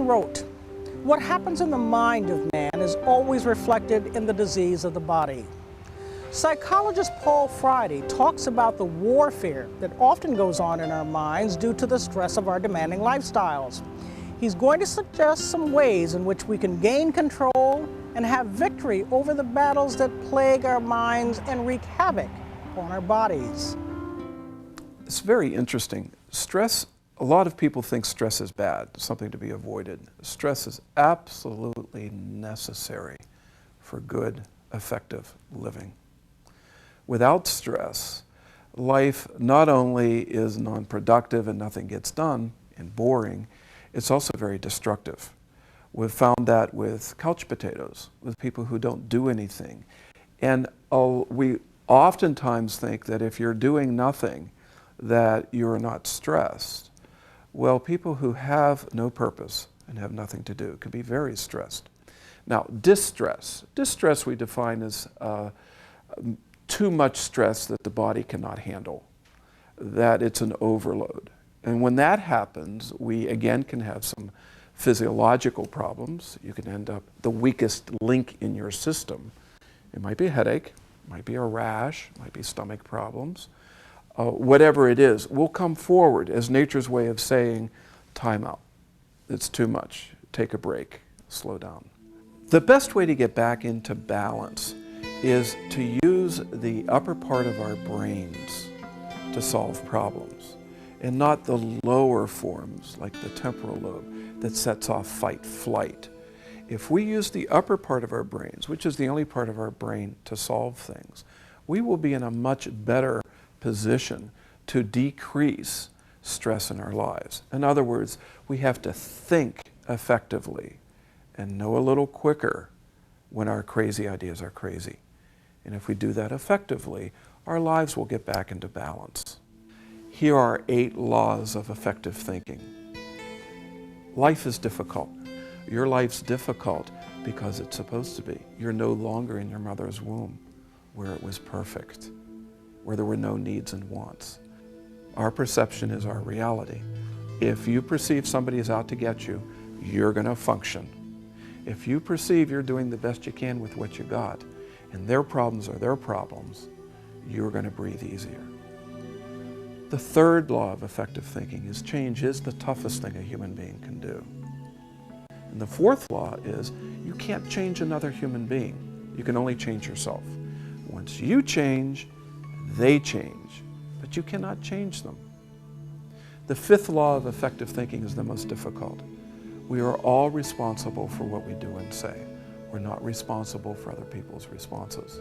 wrote, "What happens in the mind of man is always reflected in the disease of the body." Psychologist Paul Friday talks about the warfare that often goes on in our minds due to the stress of our demanding lifestyles. He's going to suggest some ways in which we can gain control and have victory over the battles that plague our minds and wreak havoc on our bodies. It's very interesting. Stress, a lot of people think stress is bad, something to be avoided. Stress is absolutely necessary for good, effective living. Without stress, life not only is non-productive and nothing gets done and boring, it's also very destructive. We've found that with couch potatoes, with people who don't do anything. And we oftentimes think that if you're doing nothing, that you're not stressed. Well, people who have no purpose and have nothing to do can be very stressed. Now, distress. Distress we define as too much stress that the body cannot handle, that it's an overload. And when that happens, we again can have some physiological problems. You can end up the weakest link in your system. It might be a headache, it might be a rash, it might be stomach problems. Whatever it is, will come forward as nature's way of saying, time out. It's too much. Take a break. Slow down. The best way to get back into balance is to use the upper part of our brains to solve problems, and not the lower forms like the temporal lobe that sets off fight, flight. If we use the upper part of our brains, which is the only part of our brain to solve things, we will be in a much better position to decrease stress in our lives. In other words, we have to think effectively and know a little quicker when our crazy ideas are crazy. And if we do that effectively, our lives will get back into balance. Here are 8 laws of effective thinking. Life is difficult. Your life's difficult because it's supposed to be. You're no longer in your mother's womb where it was perfect, where there were no needs and wants. Our perception is our reality. If you perceive somebody is out to get you, you're going to function. If you perceive you're doing the best you can with what you got, and their problems are their problems, you're going to breathe easier. The 3rd law of effective thinking is change is the toughest thing a human being can do. And the 4th law is you can't change another human being. You can only change yourself. Once you change, they change, but you cannot change them. The 5th law of effective thinking is the most difficult. We are all responsible for what we do and say. We're not responsible for other people's responses.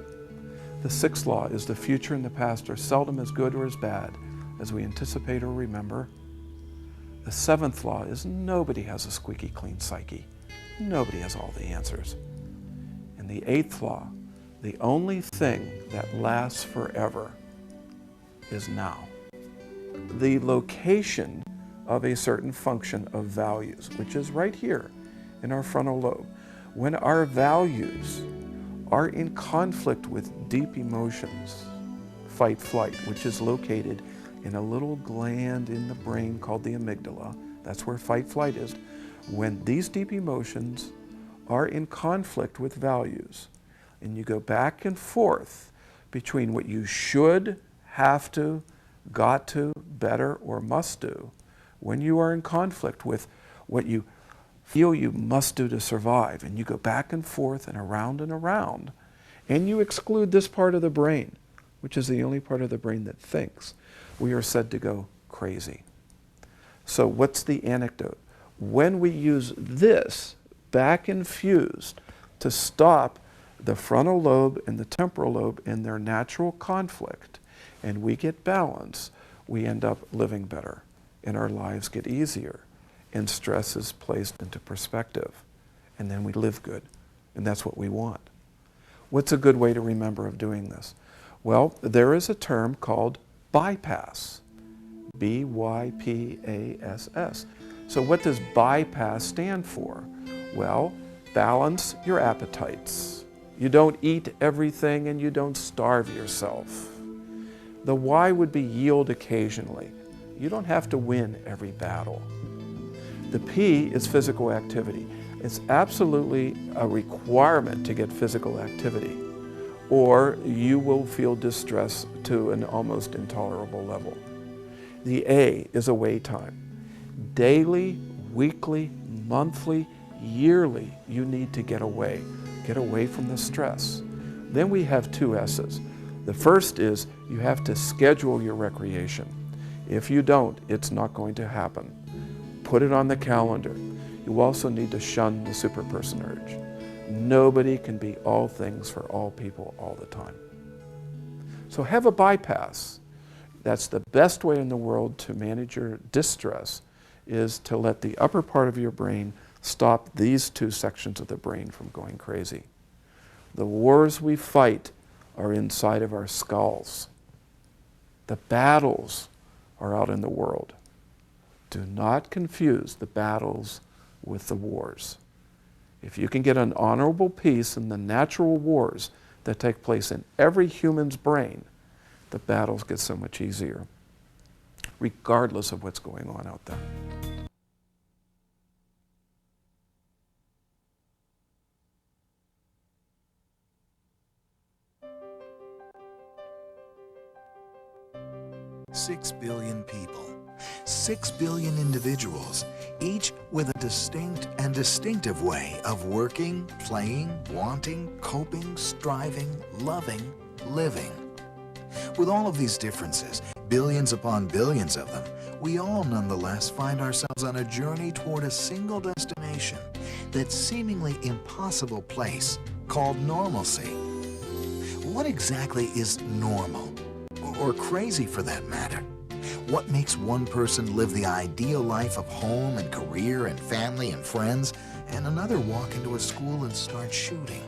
The 6th law is the future and the past are seldom as good or as bad as we anticipate or remember. The 7th law is nobody has a squeaky clean psyche. Nobody has all the answers. And the 8th law, the only thing that lasts forever is now. The location of a certain function of values, which is right here in our frontal lobe. When our values are in conflict with deep emotions, fight, flight, which is located in a little gland in the brain called the amygdala, that's where fight, flight is. When these deep emotions are in conflict with values, and you go back and forth between what you should, have to, got to, better, or must do, when you are in conflict with what you feel you must do to survive, and you go back and forth and around, and you exclude this part of the brain, which is the only part of the brain that thinks, we are said to go crazy. So what's the antidote? When we use this back infused to stop the frontal lobe and the temporal lobe in their natural conflict, and we get balance, we end up living better, and our lives get easier, and stress is placed into perspective, and then we live good, and that's what we want. What's a good way to remember of doing this? Well, there is a term called bypass, B-Y-P-A-S-S. So what does bypass stand for? Well, balance your appetites. You don't eat everything and you don't starve yourself. The Y would be yield occasionally. You don't have to win every battle. The P is physical activity. It's absolutely a requirement to get physical activity, or you will feel distress to an almost intolerable level. The A is away time. Daily, weekly, monthly, yearly, you need to get away from the stress. Then we have two S's. The first is you have to schedule your recreation. If you don't, it's not going to happen. Put it on the calendar. You also need to shun the superperson urge. Nobody can be all things for all people all the time. So have a bypass. That's the best way in the world to manage your distress, is to let the upper part of your brain stop these two sections of the brain from going crazy. The wars we fight are inside of our skulls. The battles are out in the world. Do not confuse the battles with the wars. If you can get an honorable peace in the natural wars that take place in every human's brain, the battles get so much easier, regardless of what's going on out there. Six billion people, 6 billion individuals, each with a distinct and distinctive way of working, playing, wanting, coping, striving, loving, living. With all of these differences, billions upon billions of them, we all nonetheless find ourselves on a journey toward a single destination, that seemingly impossible place called normalcy. What exactly is normal? Or crazy for that matter? What makes one person live the ideal life of home and career and family and friends, and another walk into a school and start shooting?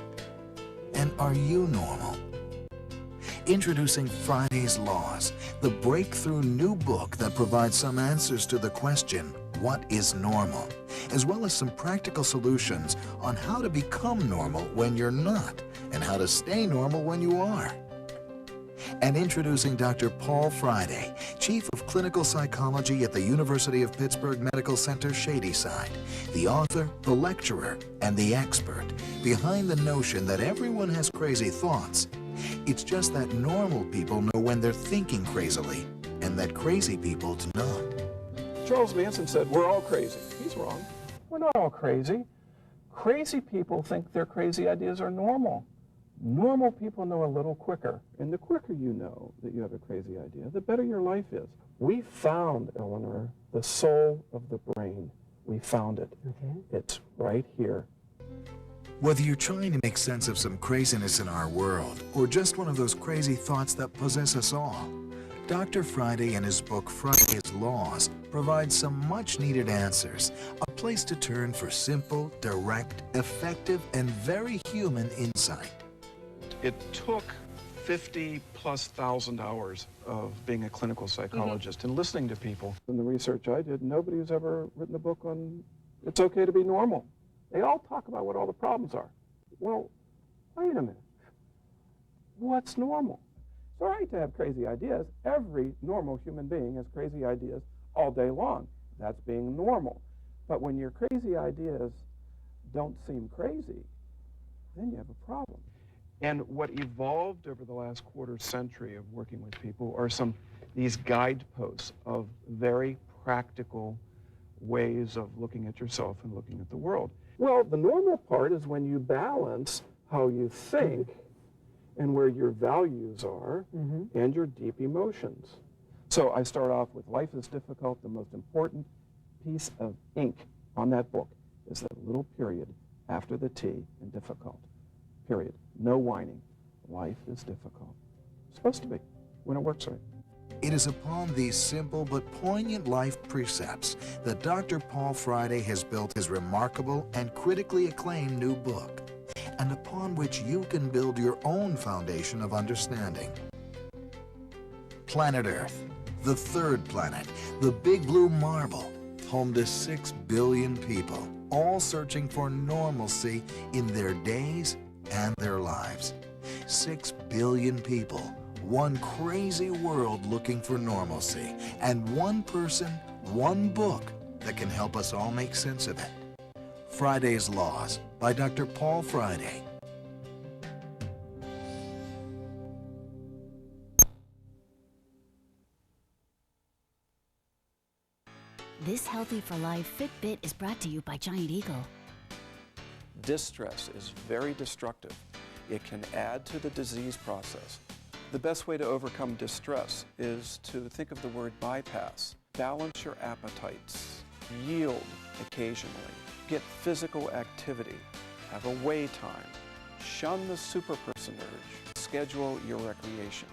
And are you normal? Introducing Friday's Laws, the breakthrough new book that provides some answers to the question, what is normal? As well as some practical solutions on how to become normal when you're not, and how to stay normal when you are. And introducing Dr. Paul Friday, Chief of Clinical Psychology at the University of Pittsburgh Medical Center Shadyside, the author, the lecturer, and the expert behind the notion that everyone has crazy thoughts. It's just that normal people know when they're thinking crazily, and that crazy people do not. Charles Manson said, we're all crazy. He's wrong. We're not all crazy. Crazy people think their crazy ideas are normal. Normal people know a little quicker, and the quicker you know that you have a crazy idea, the better your life is. We found, Eleanor, the soul of the brain. We found it. Okay. It's right here. Whether you're trying to make sense of some craziness in our world, or just one of those crazy thoughts that possess us all, Dr. Friday and his book Friday's Laws provides some much-needed answers, a place to turn for simple, direct, effective, and very human insight. It took 50,000+ hours of being a clinical psychologist and listening to people. In the research I did, nobody who's ever written a book on it's okay to be normal. They all talk about what all the problems are. Well, wait a minute. What's normal? It's all right to have crazy ideas. Every normal human being has crazy ideas all day long. That's being normal. But when your crazy ideas don't seem crazy, then you have a problem. And what evolved over the last quarter century of working with people are these guideposts of very practical ways of looking at yourself and looking at the world. Well, the normal part is when you balance how you think and where your values are and your deep emotions. So I start off with life is difficult. The most important piece of ink on that book is that little period after the T in difficult. Period. No whining. Life is difficult. It's supposed to be when it works right. It is upon these simple but poignant life precepts that Dr. Paul Friday has built his remarkable and critically acclaimed new book, and upon which you can build your own foundation of understanding. Planet Earth, the third planet, the big blue marble, home to 6 billion people, all searching for normalcy in their days and their lives. 6 billion people, one crazy world looking for normalcy, and one person, one book that can help us all make sense of it. Friday's Laws by Dr. Paul Friday. This Healthy for Life Fitbit is brought to you by Giant Eagle. Distress is very destructive. It can add to the disease process. The best way to overcome distress is to think of the word bypass. Balance your appetites. Yield occasionally. Get physical activity. Have a way time. Shun the superperson urge. Schedule your recreation.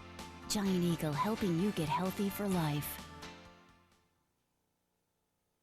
Giant Eagle, helping you get healthy for life.